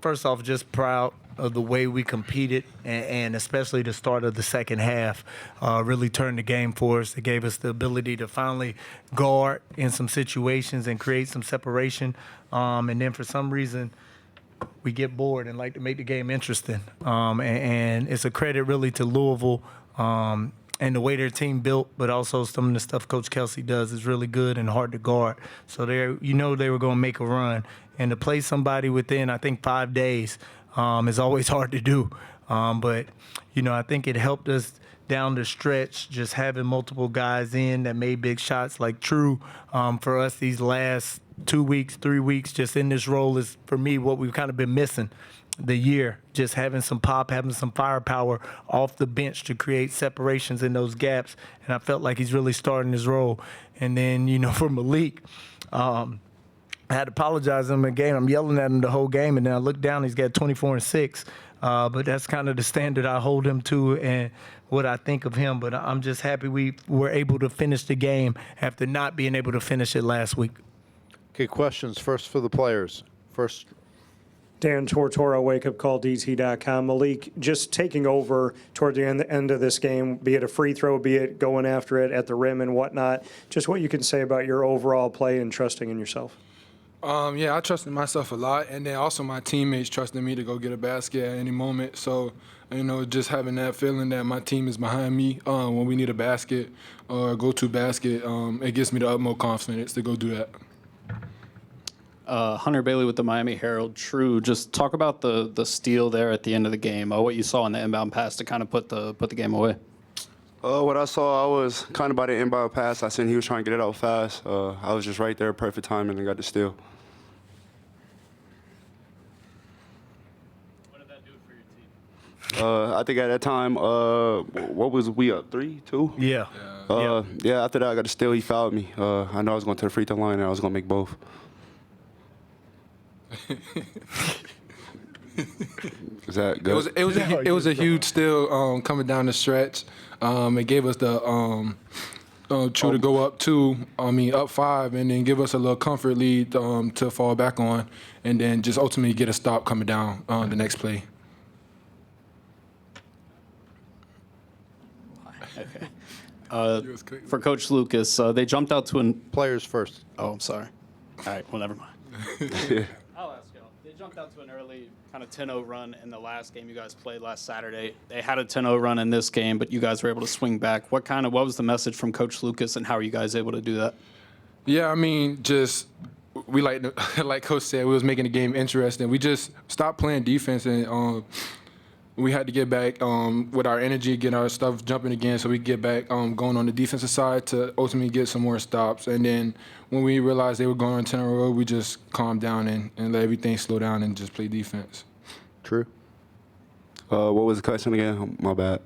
First off, just proud of the way we competed, and especially the start of the second half really turned the game for us. It gave us the ability to finally guard in some situations and create some separation. And then for some reason, we get bored and like to make the game interesting. And it's a credit really to Louisville and the way their team built, but also some of the stuff Coach Kelsey does is really good and hard to guard. So they were going to make a run. And to play somebody within, I think, 5 days is always hard to do. But, I think it helped us down the stretch, just having multiple guys in that made big shots like Tru. For us, these last 2 weeks, 3 weeks, just in this role is, for me, what we've kind of been missing the year. Just having some pop, having some firepower off the bench to create separations in those gaps. And I felt like he's really starting his role. And then, for Malik, I had to apologize to him again. I'm yelling at him the whole game, and then I look down, he's got 24 and 6. But that's kind of the standard I hold him to and what I think of him. But I'm just happy we were able to finish the game after not being able to finish it last week. Okay, questions first for the players. First. Dan Tortora, wakeupcalldt.com. Malik, just taking over toward the end of this game, be it a free throw, be it going after it at the rim and whatnot, just what you can say about your overall play and trusting in yourself. Yeah, I trusted myself a lot, and then also my teammates trusted me to go get a basket at any moment. So, just having that feeling that my team is behind me when we need a basket or a go-to basket, it gives me the utmost confidence to go do that. Hunter Bailey with the Miami Herald. Tru, just talk about the steal there at the end of the game, what you saw in the inbound pass to kind of put the game away. What I saw, I was kind of by the inbound pass. I seen he was trying to get it out fast. I was just right there, perfect timing, and got the steal. What did that do for your team? I think at that time, what was we up, 3-2? Yeah. Yeah, after that, I got the steal. He fouled me. I know I was going to the free throw line, and I was going to make both. Is that good? It was a huge steal coming down the stretch. It gave us the Tru to go up 5, and then give us a little comfort lead to fall back on, and then just ultimately get a stop coming down the next play. Okay. For Coach Lucas, they jumped out to Players first. Oh, I'm sorry. All right, well, never mind. I'll ask y'all. They jumped out to an early kind of 10-0 run in the last game you guys played last Saturday. They had a 10-0 run in this game, but you guys were able to swing back. What was the message from Coach Lucas, and how are you guys able to do that? Yeah, we like Coach said, we was making the game interesting. We just stopped playing defense, and we had to get back with our energy, get our stuff jumping again, so we get back going on the defensive side to ultimately get some more stops. And then when we realized they were going on 10 in a row, we just calmed down and let everything slow down and just play defense. True. What was the question again? My bad.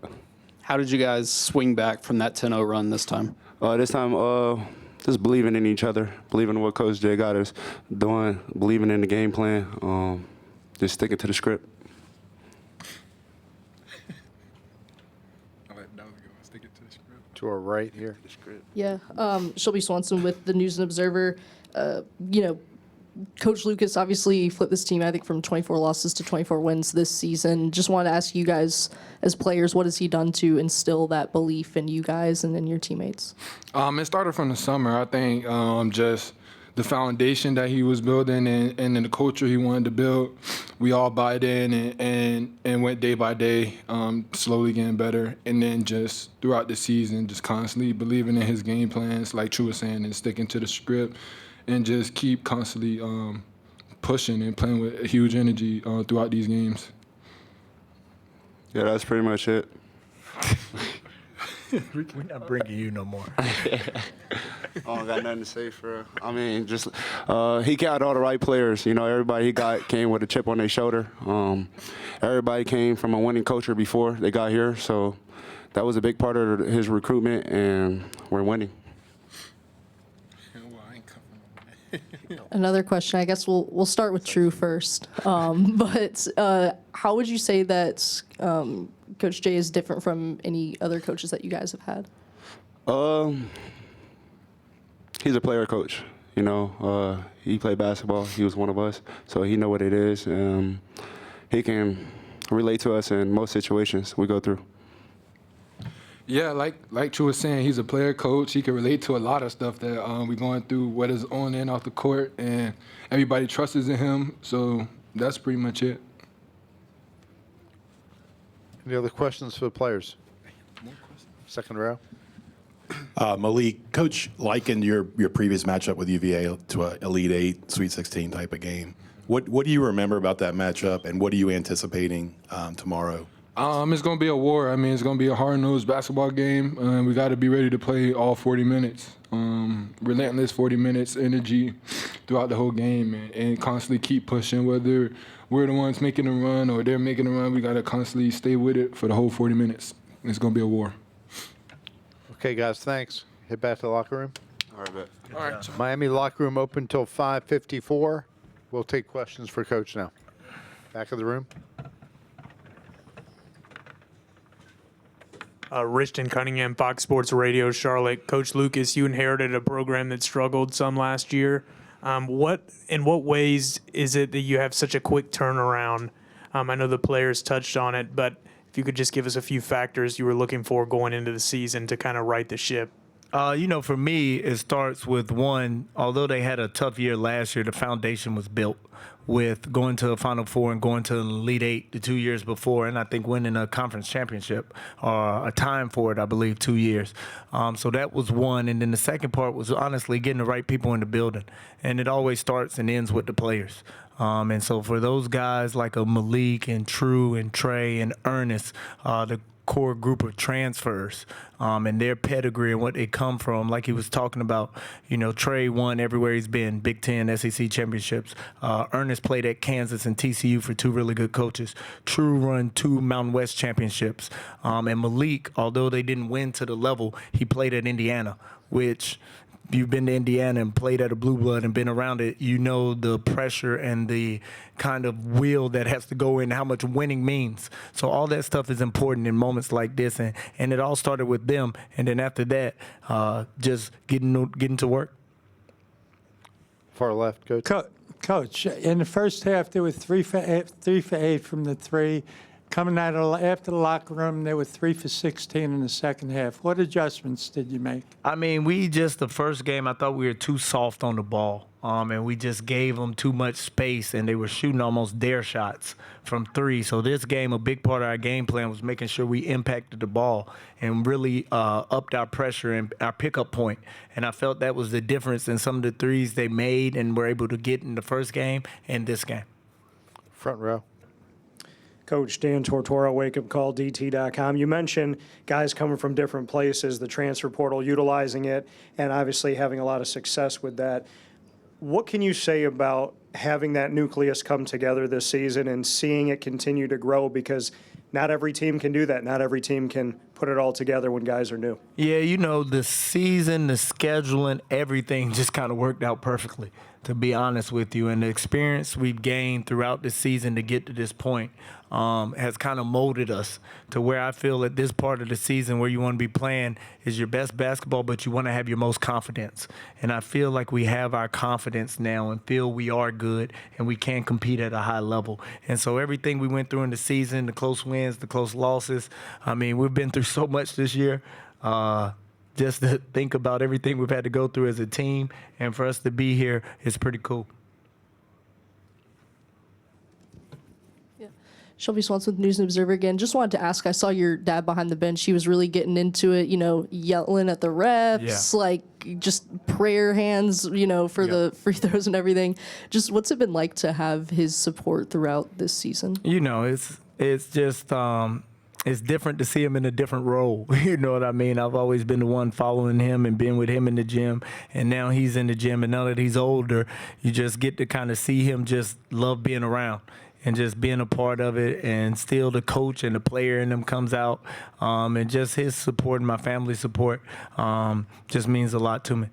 How did you guys swing back from that 10-0 run this time? This time, just believing in each other, believing in what Coach J got us doing, believing in the game plan, just sticking to the script. To our right here. Yeah, Shelby Swanson with the News and Observer. Coach Lucas obviously flipped this team, I think, from 24 losses to 24 wins this season. Just wanted to ask you guys, as players, what has he done to instill that belief in you guys and in your teammates? It started from the summer. I think just the foundation that he was building and then the culture he wanted to build, we all bought in and went day by day, slowly getting better. And then just throughout the season, just constantly believing in his game plans, like Tru was saying, and sticking to the script, and just keep constantly pushing and playing with huge energy throughout these games. Yeah, that's pretty much it. We're not bringing you no more. I don't got nothing to say for. Just he got all the right players. Everybody he got came with a chip on their shoulder. Everybody came from a winning culture before they got here, so that was a big part of his recruitment, and we're winning. Another question, I guess we'll start with Tru first. But how would you say that Coach J is different from any other coaches that you guys have had? He's a player coach. You know, he played basketball. He was one of us, so he know what it is. He can relate to us in most situations we go through. Yeah, like Tru was saying, he's a player coach. He can relate to a lot of stuff that we're going through, whether it's on and off the court, and everybody trusts in him. So that's pretty much it. Any other questions for the players? Second row. Malik, Coach likened your previous matchup with UVA to an Elite Eight, Sweet 16 type of game. What do you remember about that matchup, and what are you anticipating tomorrow? It's going to be a war. I mean, it's going to be a hard-nosed basketball game. We got to be ready to play all 40 minutes. Relentless 40 minutes, energy throughout the whole game, and constantly keep pushing. Whether we're the ones making a run or they're making a run, we got to constantly stay with it for the whole 40 minutes. It's going to be a war. Okay, guys, thanks. Head back to the locker room. All right, bet. All right. Miami locker room open until 5:54. We'll take questions for Coach now. Back of the room. Richton Cunningham, Fox Sports Radio, Charlotte. Coach Lucas, you inherited a program that struggled some last year. In what ways is it that you have such a quick turnaround? I know the players touched on it, but if you could just give us a few factors you were looking for going into the season to kind of right the ship. You know, for me, it starts with one, although they had a tough year last year, the foundation was built with going to a Final Four and going to an Elite Eight the 2 years before, and I think winning a conference championship or a time for it, I believe, 2 years. So that was one. And then the second part was honestly getting the right people in the building. And it always starts and ends with the players. And so for those guys like a Malik and Tru and Trey and Ernest, the core group of transfers and their pedigree and what they come from. Like he was talking about, you know, Trey won everywhere he's been, Big Ten, SEC championships. Ernest played at Kansas and TCU for two really good coaches. Tru run 2 Mountain West championships. And Malik, although they didn't win to the level, he played at Indiana, which if you've been to Indiana and played at a Blue Blood and been around it, you know the pressure and the kind of will that has to go in, how much winning means. So all that stuff is important in moments like this, and it all started with them. And then after that, just getting to work. Far left, Coach. Coach, in the first half, there were 3 for 8 from the three. Coming out after the locker room, they were 3 for 16 in the second half. What adjustments did you make? I mean, the first game, I thought we were too soft on the ball. And we just gave them too much space, and they were shooting almost dare shots from 3. So this game, a big part of our game plan was making sure we impacted the ball and really upped our pressure and our pickup point. And I felt that was the difference in some of the threes they made and were able to get in the first game and this game. Front row. Coach Dan Tortora, wakeupcalldt.com. You mentioned guys coming from different places, the transfer portal, utilizing it, and obviously having a lot of success with that. What can you say about having that nucleus come together this season and seeing it continue to grow? Because not every team can do that. Not every team can put it all together when guys are new. Yeah, you know, the season, the scheduling, everything just kind of worked out perfectly, to be honest with you. And the experience we've gained throughout the season to get to this point has kind of molded us to where I feel at this part of the season where you want to be playing is your best basketball, but you want to have your most confidence. And I feel like we have our confidence now and feel we are good and we can compete at a high level. And so everything we went through in the season, the close wins, the close losses, I mean, we've been through so much this year. Just to think about everything we've had to go through as a team, and for us to be here is pretty cool. Shelby Swanson with News and Observer again. Just wanted to ask, I saw your dad behind the bench. He was really getting into it, you know, yelling at the refs, like just prayer hands, you know, for the free throws and everything. Just what's it been like to have his support throughout this season? You know, it's just it's different to see him in a different role. You know what I mean? I've always been the one following him and being with him in the gym, and now he's in the gym, and now that he's older, you just get to kind of see him just love being around and just being a part of it, and still the coach and the player in him comes out, and just his support and my family's support just means a lot to me.